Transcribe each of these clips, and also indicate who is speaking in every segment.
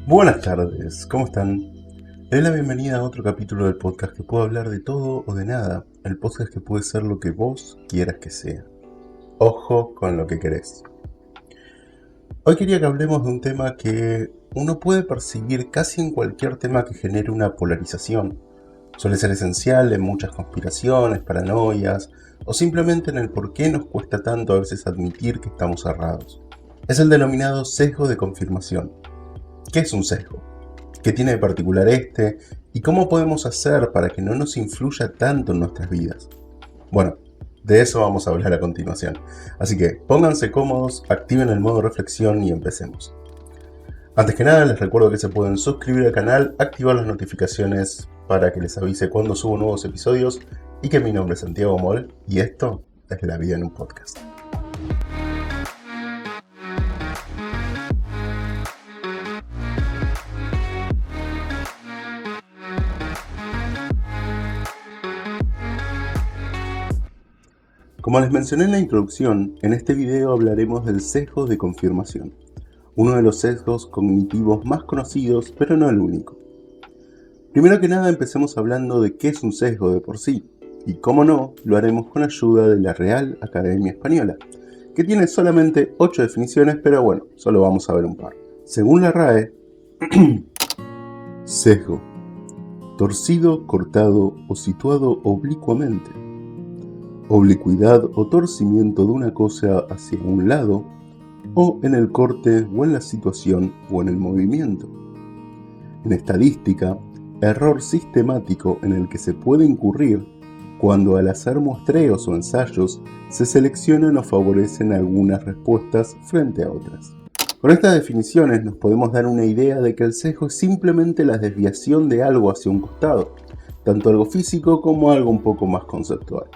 Speaker 1: Buenas tardes, ¿cómo están? Les doy la bienvenida a otro capítulo del podcast que puede hablar de todo o de nada. El podcast que puede ser lo que vos quieras que sea. Ojo con lo que querés. Hoy quería que hablemos de un tema que uno puede percibir casi en cualquier tema que genere una polarización. Suele ser esencial en muchas conspiraciones, paranoias o simplemente en el por qué nos cuesta tanto a veces admitir que estamos errados. Es el denominado sesgo de confirmación. ¿Qué es un sesgo? ¿Qué tiene de particular este? ¿Y cómo podemos hacer para que no nos influya tanto en nuestras vidas? Bueno, de eso vamos a hablar a continuación. Así que pónganse cómodos, activen el modo reflexión y empecemos. Antes que nada les recuerdo que se pueden suscribir al canal, activar las notificaciones para que les avise cuando subo nuevos episodios y que mi nombre es Santiago Moll y esto es La Vida en un Podcast. Como les mencioné en la introducción, en este video hablaremos del sesgo de confirmación, uno de los sesgos cognitivos más conocidos, pero no el único. Primero que nada empecemos hablando de qué es un sesgo de por sí, y cómo no, lo haremos con ayuda de la Real Academia Española, que tiene solamente 8 definiciones, pero bueno, solo vamos a ver un par. Según la RAE, sesgo, torcido, cortado o situado oblicuamente. Oblicuidad o torcimiento de una cosa hacia un lado, o en el corte o en la situación o en el movimiento. En estadística, error sistemático en el que se puede incurrir cuando al hacer muestreos o ensayos se seleccionan o favorecen algunas respuestas frente a otras. Con estas definiciones nos podemos dar una idea de que el sesgo es simplemente la desviación de algo hacia un costado, tanto algo físico como algo un poco más conceptual.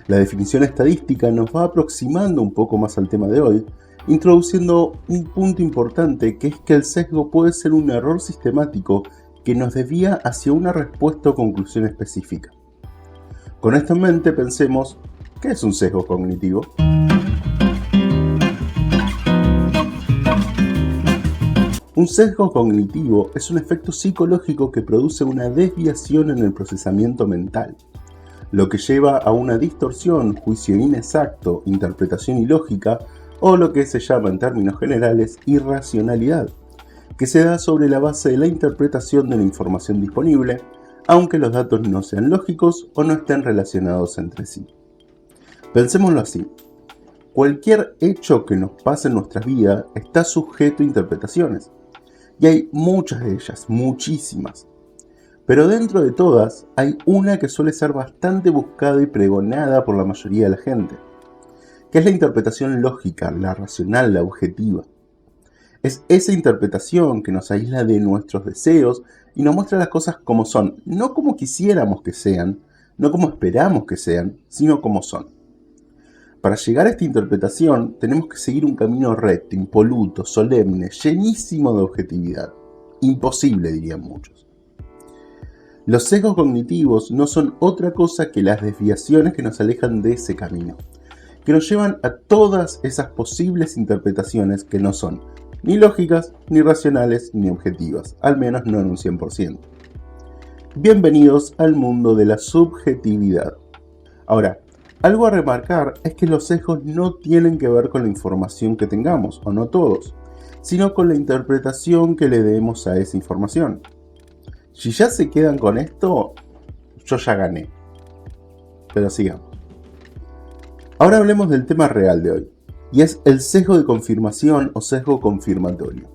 Speaker 1: La definición estadística nos va aproximando un poco más al tema de hoy, introduciendo un punto importante que es que el sesgo puede ser un error sistemático que nos desvía hacia una respuesta o conclusión específica. Con esto en mente pensemos, ¿qué es un sesgo cognitivo? Un sesgo cognitivo es un efecto psicológico que produce una desviación en el procesamiento mental, lo que lleva a una distorsión, juicio inexacto, interpretación ilógica o lo que se llama en términos generales irracionalidad, que se da sobre la base de la interpretación de la información disponible, aunque los datos no sean lógicos o no estén relacionados entre sí. Pensémoslo así, cualquier hecho que nos pase en nuestras vidas está sujeto a interpretaciones, y hay muchas de ellas, muchísimas. Pero dentro de todas, hay una que suele ser bastante buscada y pregonada por la mayoría de la gente, que es la interpretación lógica, la racional, la objetiva. Es esa interpretación que nos aísla de nuestros deseos y nos muestra las cosas como son, no como quisiéramos que sean, no como esperamos que sean, sino como son. Para llegar a esta interpretación, tenemos que seguir un camino recto, impoluto, solemne, llenísimo de objetividad. Imposible, dirían muchos. Los sesgos cognitivos no son otra cosa que las desviaciones que nos alejan de ese camino, que nos llevan a todas esas posibles interpretaciones que no son ni lógicas, ni racionales, ni objetivas, al menos no en un 100%. Bienvenidos al mundo de la subjetividad. Ahora, algo a remarcar es que los sesgos no tienen que ver con la información que tengamos, o no todos, sino con la interpretación que le demos a esa información. Si ya se quedan con esto, yo ya gané. Pero sigamos. Ahora hablemos del tema real de hoy, y es el sesgo de confirmación o sesgo confirmatorio,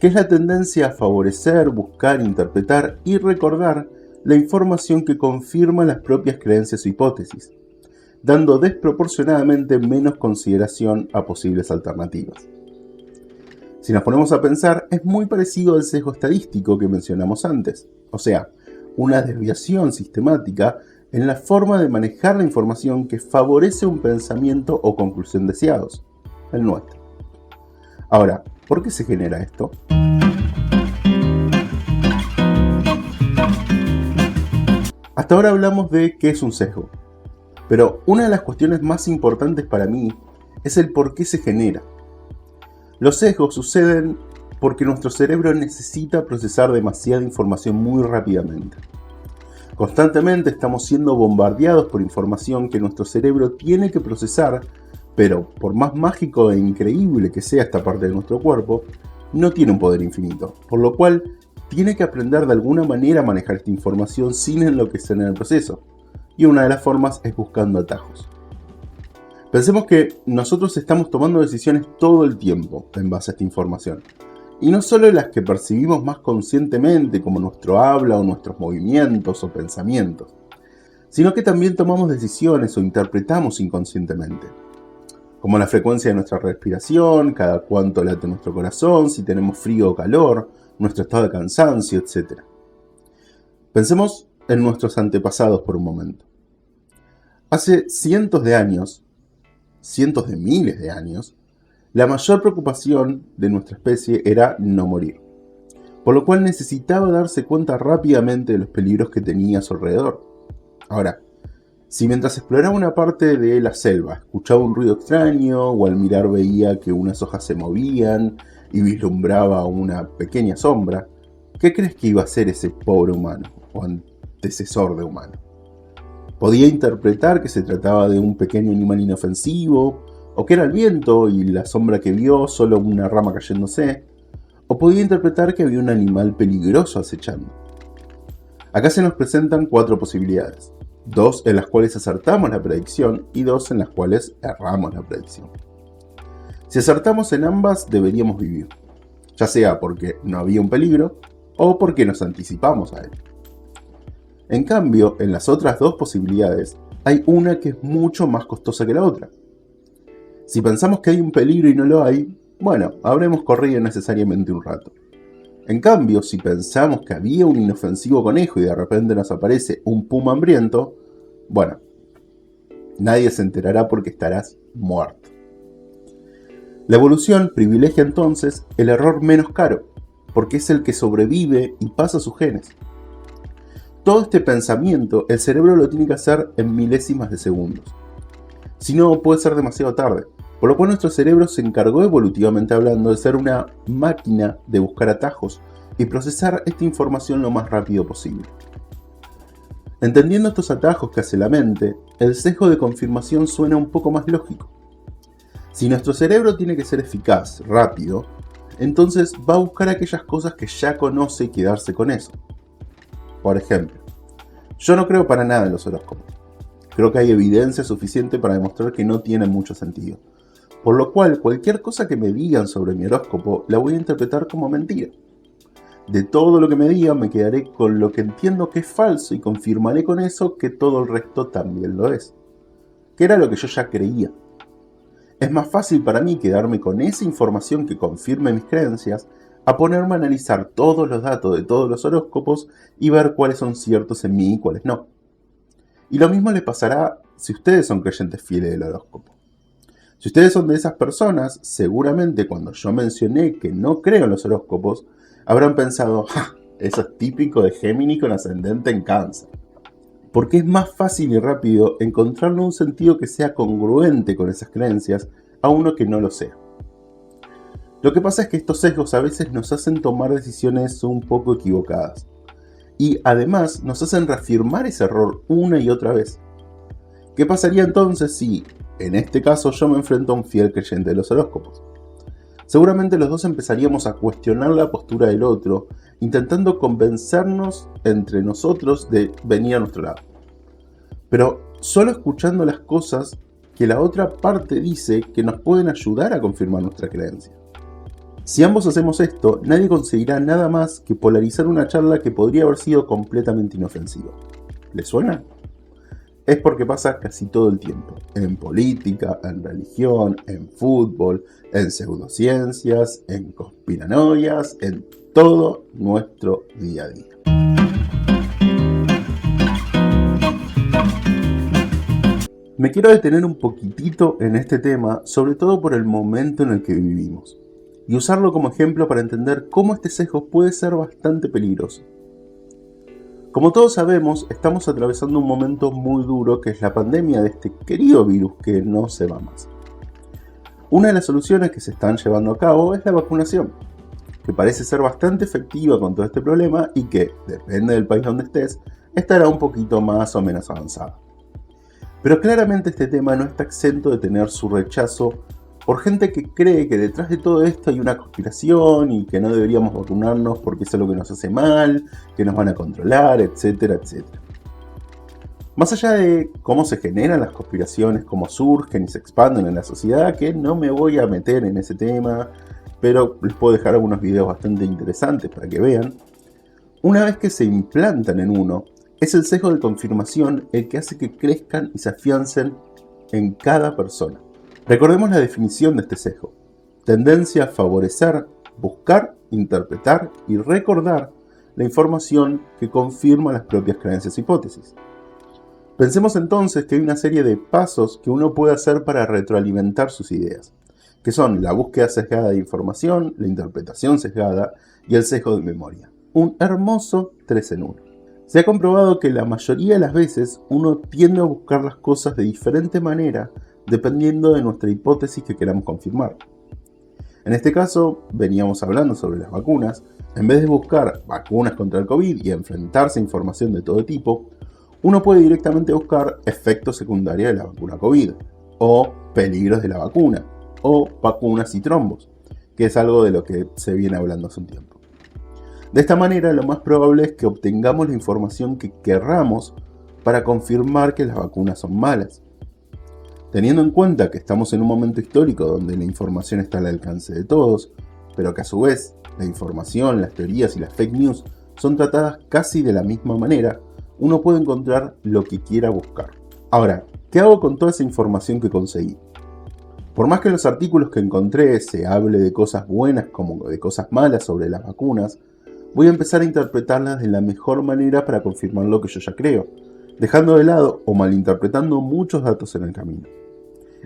Speaker 1: que es la tendencia a favorecer, buscar, interpretar y recordar la información que confirma las propias creencias o hipótesis, dando desproporcionadamente menos consideración a posibles alternativas. Si nos ponemos a pensar, es muy parecido al sesgo estadístico que mencionamos antes, o sea, una desviación sistemática en la forma de manejar la información que favorece un pensamiento o conclusión deseados, el nuestro. Ahora, ¿por qué se genera esto? Hasta ahora hablamos de qué es un sesgo, pero una de las cuestiones más importantes para mí es el por qué se genera. Los sesgos suceden porque nuestro cerebro necesita procesar demasiada información muy rápidamente. Constantemente estamos siendo bombardeados por información que nuestro cerebro tiene que procesar, pero por más mágico e increíble que sea esta parte de nuestro cuerpo, no tiene un poder infinito, por lo cual tiene que aprender de alguna manera a manejar esta información sin enloquecer en el proceso, y una de las formas es buscando atajos. Pensemos que nosotros estamos tomando decisiones todo el tiempo en base a esta información, y no solo las que percibimos más conscientemente, como nuestro habla o nuestros movimientos o pensamientos, sino que también tomamos decisiones o interpretamos inconscientemente, como la frecuencia de nuestra respiración, cada cuánto late nuestro corazón, si tenemos frío o calor, nuestro estado de cansancio, etc. Pensemos en nuestros antepasados por un momento. Hace cientos de años, cientos de miles de años, la mayor preocupación de nuestra especie era no morir, por lo cual necesitaba darse cuenta rápidamente de los peligros que tenía a su alrededor. Ahora, si mientras exploraba una parte de la selva escuchaba un ruido extraño o al mirar veía que unas hojas se movían y vislumbraba una pequeña sombra, ¿qué crees que iba a hacer ese pobre humano o antecesor de humano? Podía interpretar que se trataba de un pequeño animal inofensivo, o que era el viento y la sombra que vio solo una rama cayéndose, o podía interpretar que había un animal peligroso acechando. Acá se nos presentan 4 posibilidades, 2 en las cuales acertamos la predicción y 2 en las cuales erramos la predicción. Si acertamos en ambas, deberíamos vivir, ya sea porque no había un peligro o porque nos anticipamos a él. En cambio, en las otras 2 posibilidades, hay una que es mucho más costosa que la otra. Si pensamos que hay un peligro y no lo hay, bueno, habremos corrido necesariamente un rato. En cambio, si pensamos que había un inofensivo conejo y de repente nos aparece un puma hambriento, bueno, nadie se enterará porque estarás muerto. La evolución privilegia entonces el error menos caro, porque es el que sobrevive y pasa sus genes. Todo este pensamiento el cerebro lo tiene que hacer en milésimas de segundos. Si no, puede ser demasiado tarde. Por lo cual nuestro cerebro se encargó evolutivamente hablando de ser una máquina de buscar atajos y procesar esta información lo más rápido posible. Entendiendo estos atajos que hace la mente, el sesgo de confirmación suena un poco más lógico. Si nuestro cerebro tiene que ser eficaz, rápido, entonces va a buscar aquellas cosas que ya conoce y quedarse con eso. Por ejemplo, yo no creo para nada en los horóscopos. Creo que hay evidencia suficiente para demostrar que no tienen mucho sentido. Por lo cual, cualquier cosa que me digan sobre mi horóscopo la voy a interpretar como mentira. De todo lo que me digan me quedaré con lo que entiendo que es falso y confirmaré con eso que todo el resto también lo es. Que era lo que yo ya creía. Es más fácil para mí quedarme con esa información que confirme mis creencias a ponerme a analizar todos los datos de todos los horóscopos y ver cuáles son ciertos en mí y cuáles no. Y lo mismo le pasará si ustedes son creyentes fieles del horóscopo. Si ustedes son de esas personas, seguramente cuando yo mencioné que no creo en los horóscopos, habrán pensado, ¡ja! Eso es típico de Géminis con ascendente en Cáncer. Porque es más fácil y rápido encontrarle un sentido que sea congruente con esas creencias a uno que no lo sea. Lo que pasa es que estos sesgos a veces nos hacen tomar decisiones un poco equivocadas. Y además nos hacen reafirmar ese error una y otra vez. ¿Qué pasaría entonces si, en este caso, yo me enfrento a un fiel creyente de los horóscopos? Seguramente los dos empezaríamos a cuestionar la postura del otro, intentando convencernos entre nosotros de venir a nuestro lado. Pero solo escuchando las cosas que la otra parte dice que nos pueden ayudar a confirmar nuestra creencia. Si ambos hacemos esto, nadie conseguirá nada más que polarizar una charla que podría haber sido completamente inofensiva. ¿Les suena? Es porque pasa casi todo el tiempo, en política, en religión, en fútbol, en pseudociencias, en conspiranoias, en todo nuestro día a día. Me quiero detener un poquitito en este tema, sobre todo por el momento en el que vivimos, y usarlo como ejemplo para entender cómo este sesgo puede ser bastante peligroso. Como todos sabemos, estamos atravesando un momento muy duro que es la pandemia de este querido virus que no se va más. Una de las soluciones que se están llevando a cabo es la vacunación, que parece ser bastante efectiva con todo este problema y que, depende del país donde estés, estará un poquito más o menos avanzada. Pero claramente este tema no está exento de tener su rechazo por gente que cree que detrás de todo esto hay una conspiración y que no deberíamos vacunarnos porque es algo que nos hace mal, que nos van a controlar, etcétera, etcétera. Más allá de cómo se generan las conspiraciones, cómo surgen y se expanden en la sociedad, que no me voy a meter en ese tema, pero les puedo dejar algunos videos bastante interesantes para que vean. Una vez que se implantan en uno, es el sesgo de confirmación el que hace que crezcan y se afiancen en cada persona. Recordemos la definición de este sesgo: tendencia a favorecer, buscar, interpretar y recordar la información que confirma las propias creencias e hipótesis. Pensemos entonces que hay una serie de pasos que uno puede hacer para retroalimentar sus ideas, que son la búsqueda sesgada de información, la interpretación sesgada y el sesgo de memoria. Un hermoso 3 en 1. Se ha comprobado que la mayoría de las veces uno tiende a buscar las cosas de diferente manera dependiendo de nuestra hipótesis que queramos confirmar. En este caso, veníamos hablando sobre las vacunas. En vez de buscar vacunas contra el COVID y enfrentarse a información de todo tipo, uno puede directamente buscar efectos secundarios de la vacuna COVID, o peligros de la vacuna, o vacunas y trombos, que es algo de lo que se viene hablando hace un tiempo. De esta manera, lo más probable es que obtengamos la información que querramos para confirmar que las vacunas son malas. Teniendo en cuenta que estamos en un momento histórico donde la información está al alcance de todos, pero que a su vez la información, las teorías y las fake news son tratadas casi de la misma manera, uno puede encontrar lo que quiera buscar. Ahora, ¿qué hago con toda esa información que conseguí? Por más que en los artículos que encontré se hable de cosas buenas como de cosas malas sobre las vacunas, voy a empezar a interpretarlas de la mejor manera para confirmar lo que yo ya creo, dejando de lado o malinterpretando muchos datos en el camino.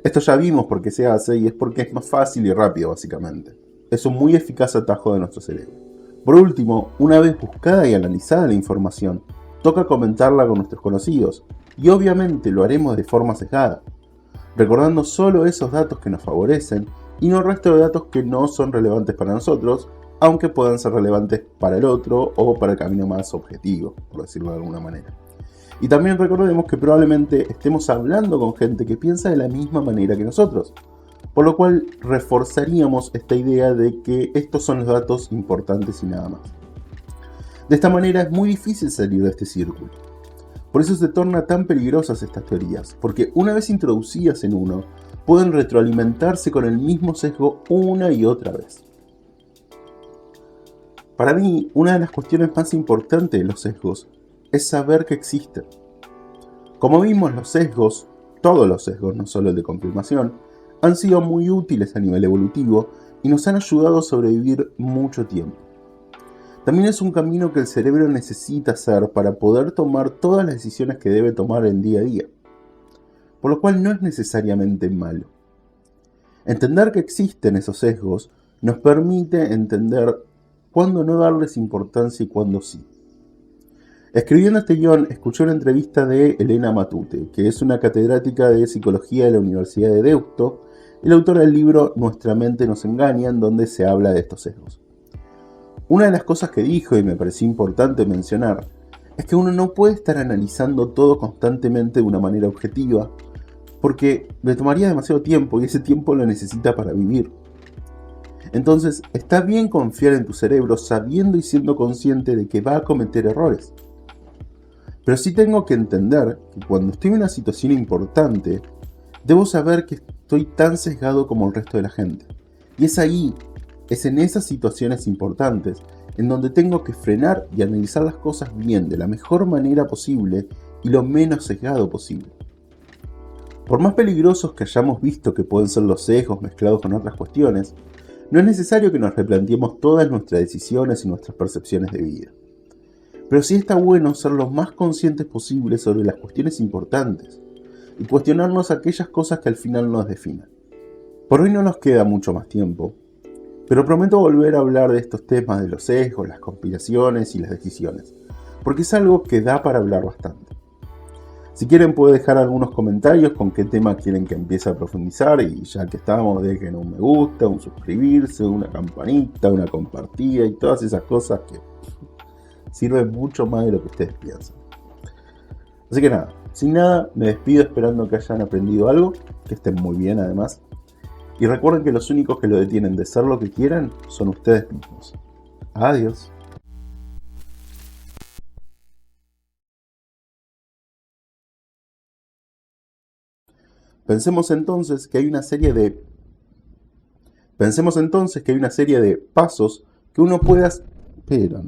Speaker 1: Esto ya vimos por qué se hace y es porque es más fácil y rápido básicamente. Es un muy eficaz atajo de nuestro cerebro. Por último, una vez buscada y analizada la información, toca comentarla con nuestros conocidos y obviamente lo haremos de forma sesgada, recordando solo esos datos que nos favorecen y no el resto de datos que no son relevantes para nosotros, aunque puedan ser relevantes para el otro o para el camino más objetivo, por decirlo de alguna manera. Y también recordemos que probablemente estemos hablando con gente que piensa de la misma manera que nosotros, por lo cual reforzaríamos esta idea de que estos son los datos importantes y nada más. De esta manera es muy difícil salir de este círculo. Por eso se tornan tan peligrosas estas teorías, porque una vez introducidas en uno, pueden retroalimentarse con el mismo sesgo una y otra vez. Para mí, una de las cuestiones más importantes de los sesgos es saber que existen. Como vimos, los sesgos, todos los sesgos, no solo el de confirmación, han sido muy útiles a nivel evolutivo y nos han ayudado a sobrevivir mucho tiempo. También es un camino que el cerebro necesita hacer para poder tomar todas las decisiones que debe tomar en día a día, por lo cual no es necesariamente malo. Entender que existen esos sesgos nos permite entender cuándo no darles importancia y cuándo sí. Escribiendo este guión, escuché una entrevista de Elena Matute, que es una catedrática de psicología de la Universidad de Deusto y la autora del libro Nuestra mente nos engaña, en donde se habla de estos sesgos. Una de las cosas que dijo y me pareció importante mencionar es que uno no puede estar analizando todo constantemente de una manera objetiva, porque le tomaría demasiado tiempo y ese tiempo lo necesita para vivir. Entonces, está bien confiar en tu cerebro sabiendo y siendo consciente de que va a cometer errores. Pero sí tengo que entender que cuando estoy en una situación importante, debo saber que estoy tan sesgado como el resto de la gente. Y es ahí, es en esas situaciones importantes, en donde tengo que frenar y analizar las cosas bien, de la mejor manera posible y lo menos sesgado posible. Por más peligrosos que hayamos visto que pueden ser los sesgos mezclados con otras cuestiones, no es necesario que nos replanteemos todas nuestras decisiones y nuestras percepciones de vida. Pero sí está bueno ser lo más conscientes posible sobre las cuestiones importantes y cuestionarnos aquellas cosas que al final nos definan. Por hoy no nos queda mucho más tiempo, pero prometo volver a hablar de estos temas de los sesgos, las conspiraciones y las decisiones, porque es algo que da para hablar bastante. Si quieren puedo dejar algunos comentarios con qué tema quieren que empiece a profundizar, y ya que estamos, dejen un me gusta, un suscribirse, una campanita, una compartida y todas esas cosas que sirven mucho más de lo que ustedes piensan. Así que nada, sin nada, me despido esperando que hayan aprendido algo, que estén muy bien además, y recuerden que los únicos que lo detienen de ser lo que quieran son ustedes mismos. Adiós. Pensemos entonces que hay una serie de pasos que uno puede hacer. Pero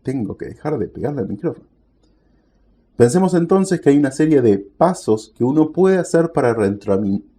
Speaker 1: tengo que dejar de pegarle al micrófono. Pensemos entonces que hay una serie de pasos que uno puede hacer para retroalimentar.